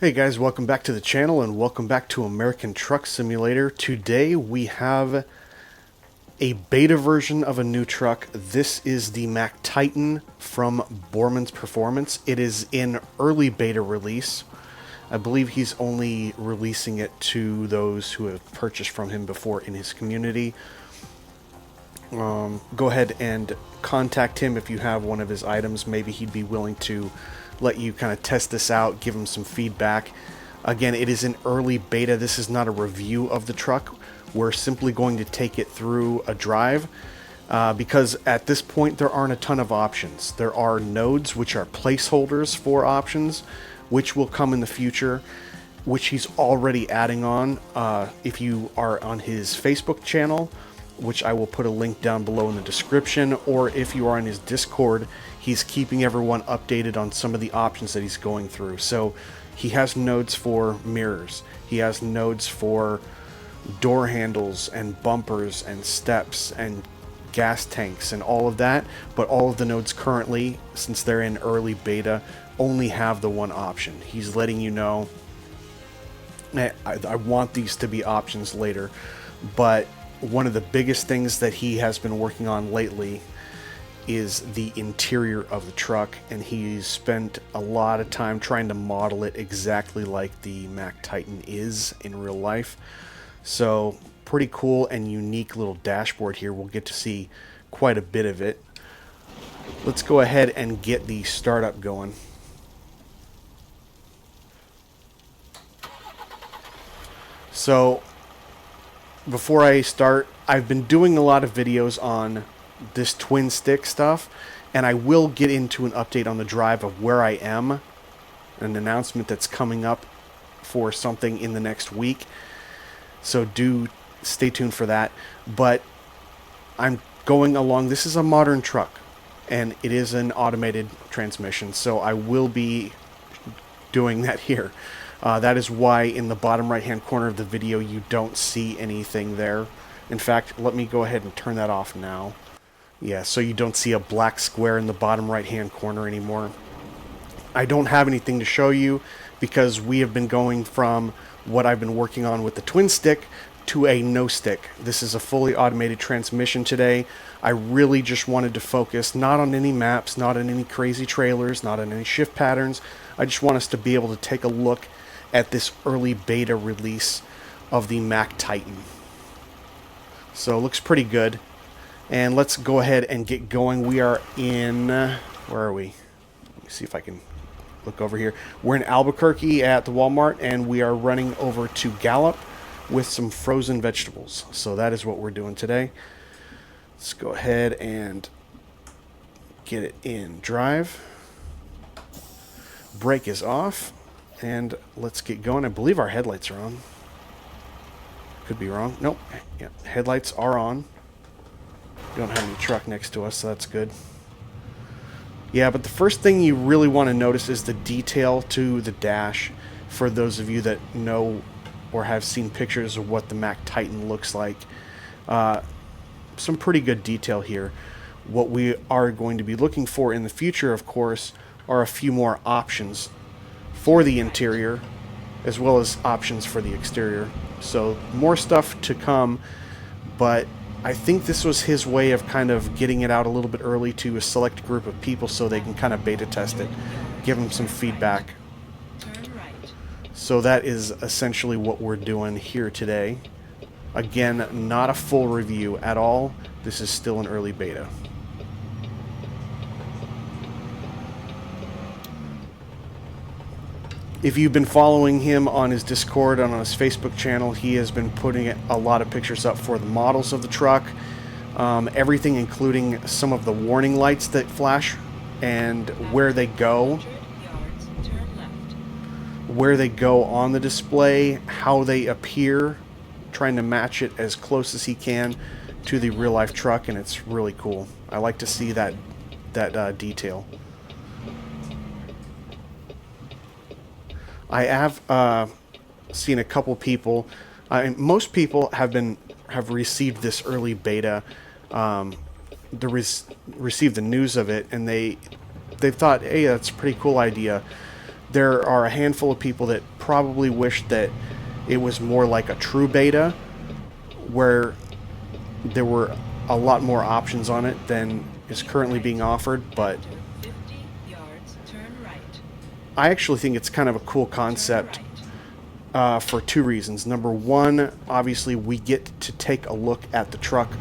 Hey guys, welcome back to the channel and welcome back to American Truck Simulator. Today we have a beta version of a new truck. This is the Mack Titan from Bormann's Performance. It is in early beta release. I believe he's only releasing it to those who have purchased from him before in his community. Go ahead and contact him if you have one of his items. Maybe he'd be willing to let you kind of test this out, give him some feedback. Again, it is an early beta. This is not a review of the truck. We're simply going to take it through a drive because at this point there aren't a ton of options. There are nodes which are placeholders for options, which will come in the future, which he's already adding on. If you are on his Facebook channel, which I will put a link down below in the description, or if you are on his Discord, he's keeping everyone updated on some of the options that he's going through. So he has nodes for mirrors, he has nodes for door handles and bumpers and steps and gas tanks and all of that, but all of the nodes currently, since they're in early beta, only have the one option. He's letting you know, I want these to be options later, but one of the biggest things that he has been working on lately is the interior of the truck, and he's spent a lot of time trying to model it exactly like the Mack Titan is in real life. So pretty cool and unique little dashboard here. We'll get to see quite a bit of it. Let's go ahead and get the startup going. So before I start, I've been doing a lot of videos on this twin stick stuff, and I will get into an update on the drive of where I am, an announcement that's coming up for something in the next week, so do stay tuned for that. But I'm going along, this is a modern truck and it is an automated transmission, so I will be doing that here. That is why in the bottom right hand corner of the video you don't see anything there. In fact, let me go ahead and turn that off now. Yeah, so you don't see a black square in the bottom right hand corner anymore. I don't have anything to show you because we have been going from what I've been working on with the twin stick to a no stick. This is a fully automated transmission today. I really just wanted to focus not on any maps, not on any crazy trailers, not on any shift patterns. I just want us to be able to take a look at this early beta release of the Mack Titan. So it looks pretty good. And let's go ahead and get going. We are in, where are we? Let me see if I can look over here. We're in Albuquerque at the Walmart, and we are running over to Gallop with some frozen vegetables. So that is what we're doing today. Let's go ahead and get it in drive. Brake is off, and let's get going. I believe our headlights are on. Could be wrong. Nope. Yeah, headlights are on. We don't have any truck next to us, so that's good. Yeah, but the first thing you really want to notice is the detail to the dash. For those of you that know or have seen pictures of what the Mack Titan looks like, some pretty good detail here. What we are going to be looking for in the future, of course, are a few more options for the interior as well as options for the exterior. So more stuff to come, but I think this was his way of kind of getting it out a little bit early to a select group of people so they can kind of beta test it, give them some feedback. So that is essentially what we're doing here today. Again, not a full review at all. This is still an early beta. If you've been following him on his Discord and on his Facebook channel, he has been putting a lot of pictures up for the models of the truck. Everything including some of the warning lights that flash and where they go. Where they go on the display, how they appear, trying to match it as close as he can to the real-life truck, and it's really cool. I like to see that detail. I have seen a couple people. Most people have received this early beta, received the news of it, and they've thought, hey, that's a pretty cool idea. There are a handful of people that probably wish that it was more like a true beta, where there were a lot more options on it than is currently being offered, but I actually think it's kind of a cool concept for two reasons. Number one, obviously we get to take a look at the truck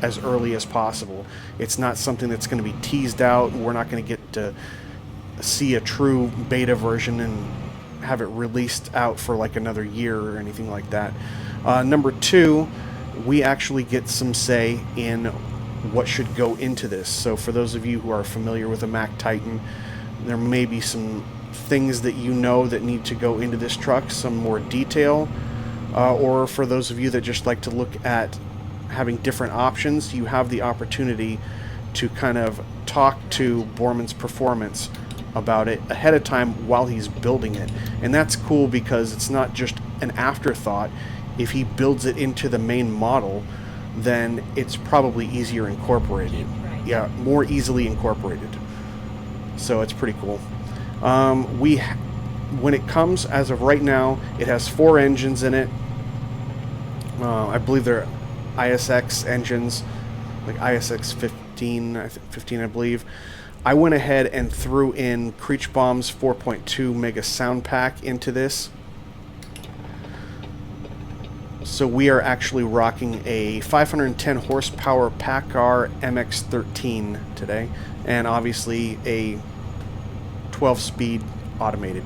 as early as possible. It's not something that's going to be teased out. We're not going to get to see a true beta version and have it released out for like another year or anything like that. Number two, we actually get some say in what should go into this. So for those of you who are familiar with a Mack Titan, there may be some things that you know that need to go into this truck, some more detail, or for those of you that just like to look at having different options, you have the opportunity to kind of talk to Bormann's Performance about it ahead of time while he's building it. And that's cool because it's not just an afterthought. If he builds it into the main model, then it's probably easier incorporated. Yeah, more easily incorporated. So it's pretty cool. When it comes, as of right now, it has 4 engines in it. I believe they're ISX engines, like ISX 15, I think 15, I believe. I went ahead and threw in Kriechbaum's 4.2 Mega Sound Pack into this. So we are actually rocking a 510 horsepower Paccar MX13 today, and obviously a 12-speed automated.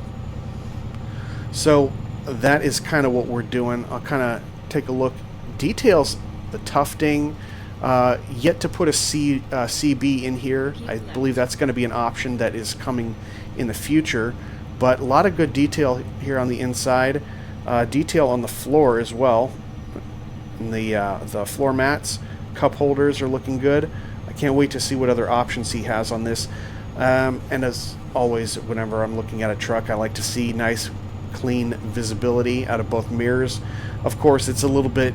So that is kind of what we're doing. I'll kind of take a look. Details, the tufting, yet to put a CB in here. I believe that's going to be an option that is coming in the future, but a lot of good detail here on the inside. Detail on the floor as well. And the floor mats, cup holders are looking good. I can't wait to see what other options he has on this. And as always, whenever I'm looking at a truck, I like to see nice, clean visibility out of both mirrors. Of course, it's a little bit,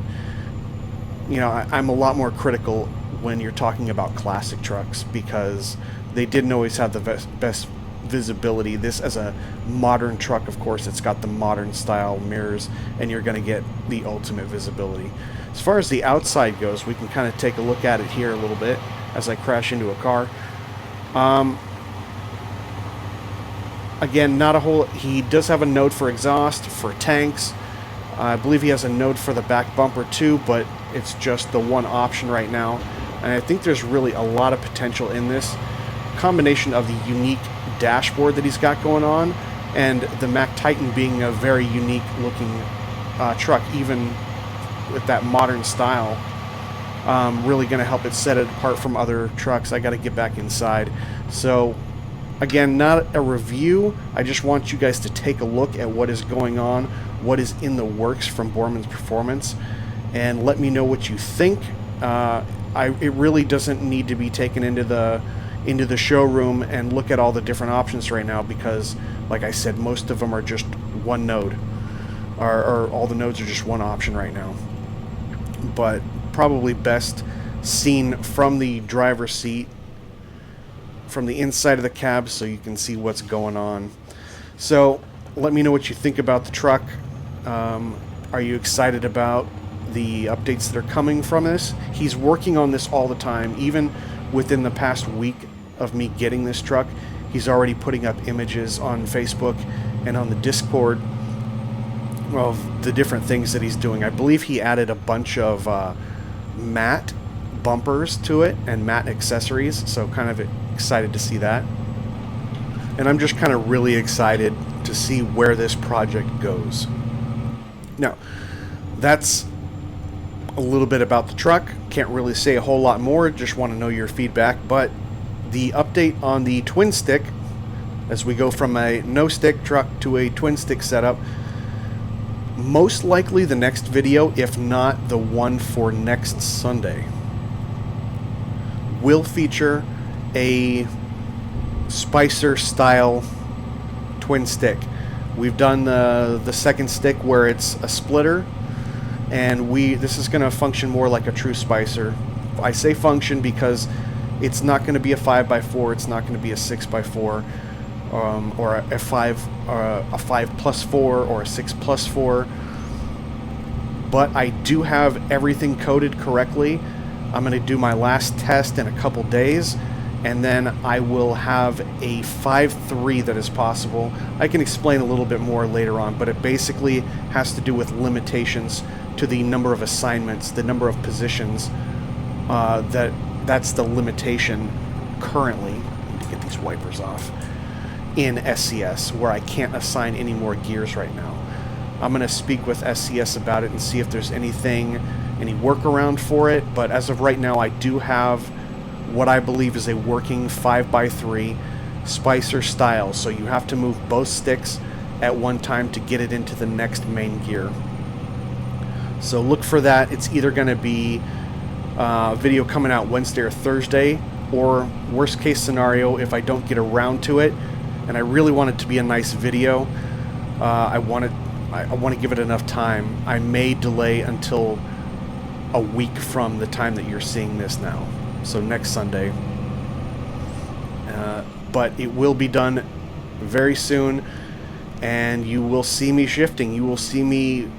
you know, I'm a lot more critical when you're talking about classic trucks because they didn't always have the best visibility. This, as a modern truck, of course, it's got the modern style mirrors, and you're going to get the ultimate visibility. As far as the outside goes, we can kind of take a look at it here a little bit as I crash into a car. Again, not a whole... He does have a node for exhaust, for tanks. I believe he has a node for the back bumper too, but it's just the one option right now. And I think there's really a lot of potential in this. Combination of the unique dashboard that he's got going on and the Mack Titan being a very unique looking truck, even with that modern style, really going to help it set it apart from other trucks. I got to get back inside. So again, not a review. I just want you guys to take a look at what is going on, what is in the works from Bormann's Performance, and let me know what you think. It really doesn't need to be taken into the showroom and look at all the different options right now because, like I said, most of them are just one node, or all the nodes are just one option right now. But probably best seen from the driver's seat, from the inside of the cab, so you can see what's going on. So let me know what you think about the truck. Are you excited about the updates that are coming from this? He's working on this all the time. Even within the past week of me getting this truck, he's already putting up images on Facebook and on the Discord of the different things that he's doing. I believe he added a bunch of matte bumpers to it and matte accessories, so kind of excited to see that. And I'm just kind of really excited to see where this project goes. Now, that's a little bit about the truck. Can't really say a whole lot more, just want to know your feedback. But the update on the twin stick, as we go from a no stick truck to a twin stick setup, most likely the next video, if not the one for next Sunday, will feature a Spicer style twin stick. We've done the second stick where it's a splitter, and this is going to function more like a true Spicer. I say function because it's not going to be a 5x4, it's not going to be a 6x4. or a 5, a 5+4, or a 6+4. But I do have everything coded correctly. I'm going to do my last test in a couple days, and then I will have a 5.3 that is possible. I can explain a little bit more later on, but it basically has to do with limitations to the number of assignments, the number of positions. That's the limitation currently. I need to get these wipers off. In SCS, where I can't assign any more gears right now. I'm going to speak with SCS about it and see if there's any workaround for it, but as of right now I do have what I believe is a working 5x3 Spicer style, so you have to move both sticks at one time to get it into the next main gear. So look for that. It's either going to be a video coming out Wednesday or Thursday, or worst case scenario, if I don't get around to it, and I really want it to be a nice video, I want to give it enough time. I may delay until a week from the time that you're seeing this now, so next Sunday. But it will be done very soon, and you will see me shifting. You will see me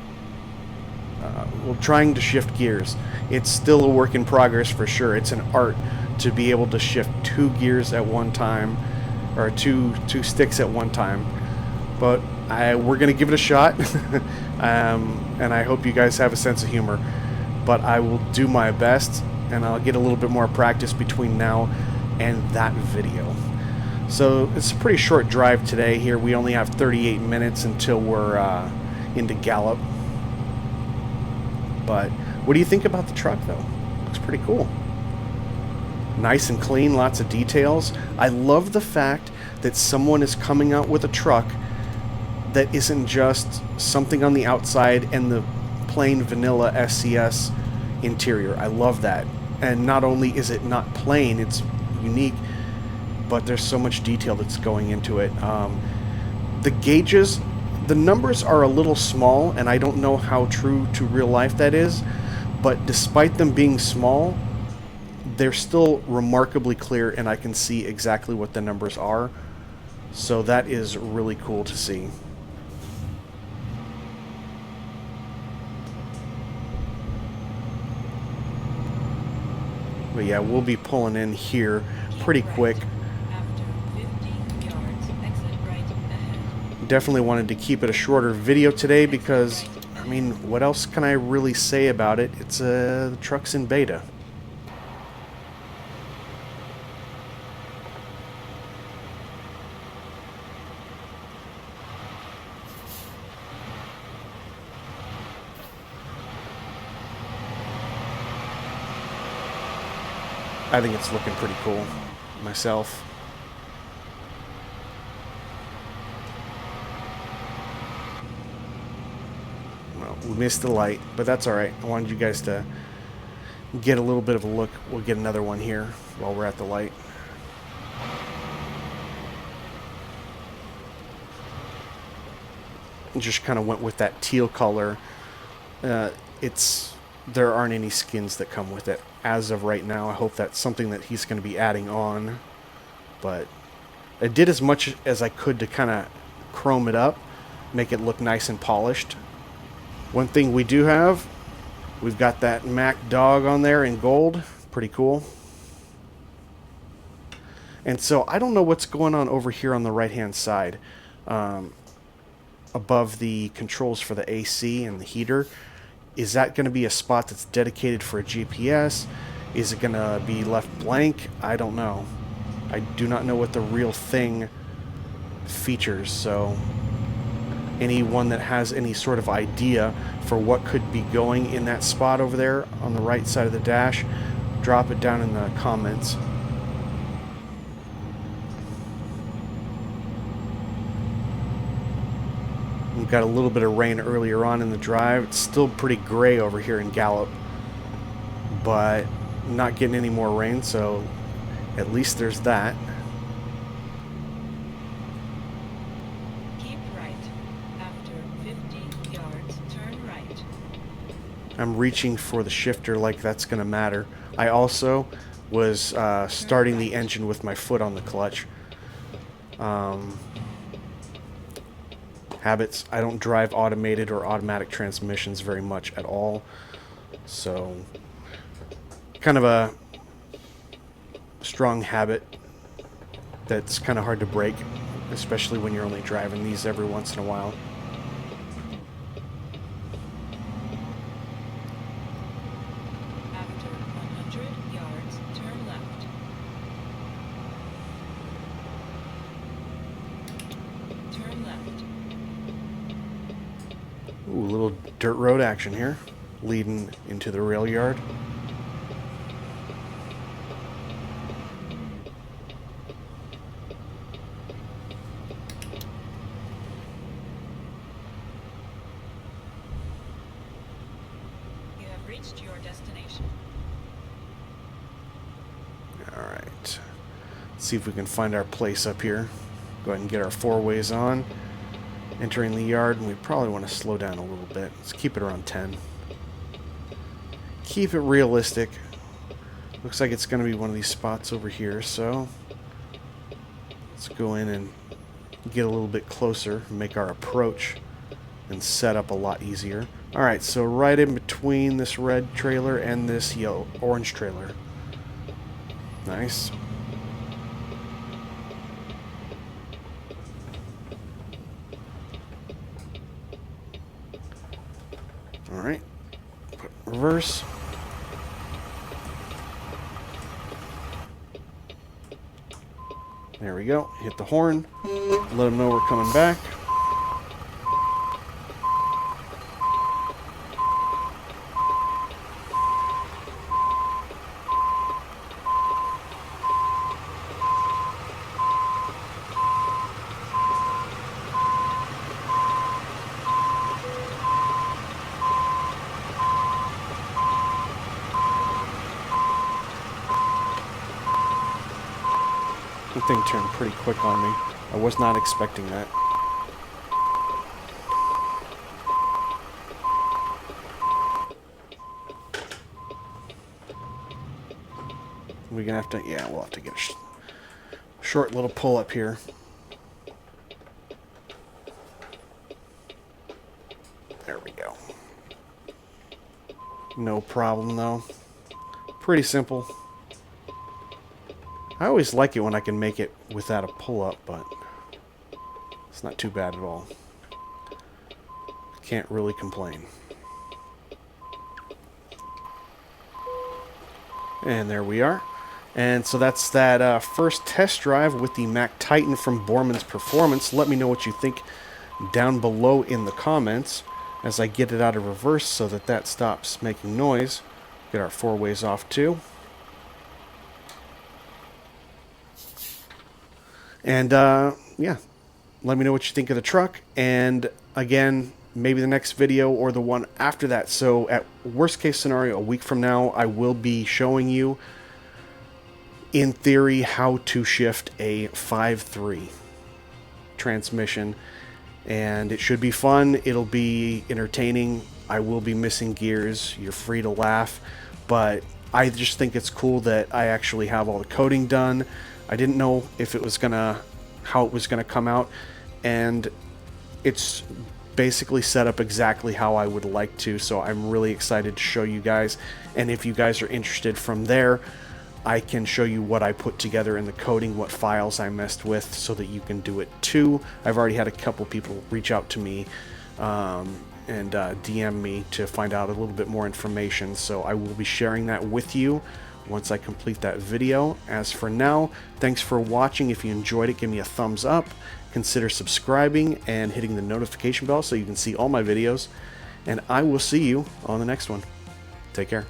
trying to shift gears. It's still a work in progress for sure. It's an art to be able to shift 2 gears at one time, or two sticks at one time, but we're gonna give it a shot. And I hope you guys have a sense of humor, but I will do my best, and I'll get a little bit more practice between now and that video. So it's a pretty short drive today here. We only have 38 minutes until we're into Gallop. But what do you think about the truck though? Looks pretty cool. Nice and clean, lots of details. I love the fact that someone is coming out with a truck that isn't just something on the outside and the plain vanilla SCS interior. I love that. And not only is it not plain, it's unique, but there's so much detail that's going into it. The gauges, the numbers are a little small, and I don't know how true to real life that is, but despite them being small, they're still remarkably clear, and I can see exactly what the numbers are. So that is really cool to see. But yeah, we'll be pulling in here pretty quick. Definitely wanted to keep it a shorter video today because, I mean, what else can I really say about it? It's the truck's in beta. I think it's looking pretty cool myself. Well, we missed the light, but that's alright. I wanted you guys to get a little bit of a look. We'll get another one here while we're at the light. Just kind of went with that teal color. There aren't any skins that come with it as of right now. I hope that's something that he's going to be adding on, but I did as much as I could to kind of chrome it up, make it look nice and polished. One thing we do have, we've got that Mack dog on there in gold. Pretty cool. And so I don't know what's going on over here on the right hand side, above the controls for the AC and the heater. Is that going to be a spot that's dedicated for a GPS? Is it going to be left blank? I don't know. I do not know what the real thing features, so anyone that has any sort of idea for what could be going in that spot over there on the right side of the dash, drop it down in the comments. We've got a little bit of rain earlier on in the drive. It's still pretty gray over here in Gallop, but not getting any more rain, so at least there's that. Keep right. After 50 yards, turn right. I'm reaching for the shifter like that's going to matter. I also was starting the engine with my foot on the clutch. habits. I don't drive automated or automatic transmissions very much at all. So, kind of a strong habit that's kind of hard to break, especially when you're only driving these every once in a while. After 100 yards, turn left. Turn left. Ooh, a little dirt road action here, leading into the rail yard. You have reached your destination. All right, let's see if we can find our place up here. Go ahead and get our four ways on. Entering the yard, and we probably want to slow down a little bit. Let's keep it around 10. Keep it realistic. Looks like it's going to be one of these spots over here, so let's go in and get a little bit closer and make our approach and set up a lot easier. Alright, so right in between this red trailer and this orange trailer. Nice. Alright, put reverse. There we go. Hit the horn. Let them know we're coming back. That thing turned pretty quick on me. I was not expecting that. We're gonna have to, yeah, we'll have to get a short little pull up here. There we go. No problem though. Pretty simple. I always like it when I can make it without a pull-up, but it's not too bad at all. Can't really complain. And there we are. And so that's that first test drive with the Mack Titan from Bormann's Performance. Let me know what you think down below in the comments as I get it out of reverse so that that stops making noise. Get our four ways off too. And, yeah, let me know what you think of the truck. And, again, maybe the next video or the one after that. So, at worst case scenario, a week from now, I will be showing you, in theory, how to shift a 5.3 transmission. And it should be fun. It'll be entertaining. I will be missing gears. You're free to laugh. But I just think it's cool that I actually have all the coding done. I didn't know if it was how it was gonna come out, and it's basically set up exactly how I would like to, so I'm really excited to show you guys. And if you guys are interested from there, I can show you what I put together in the coding, what files I messed with, so that you can do it too. I've already had a couple people reach out to me and DM me to find out a little bit more information, so I will be sharing that with you once I complete that video. As for now, thanks for watching. If you enjoyed it, give me a thumbs up. Consider subscribing and hitting the notification bell so you can see all my videos. And I will see you on the next one. Take care.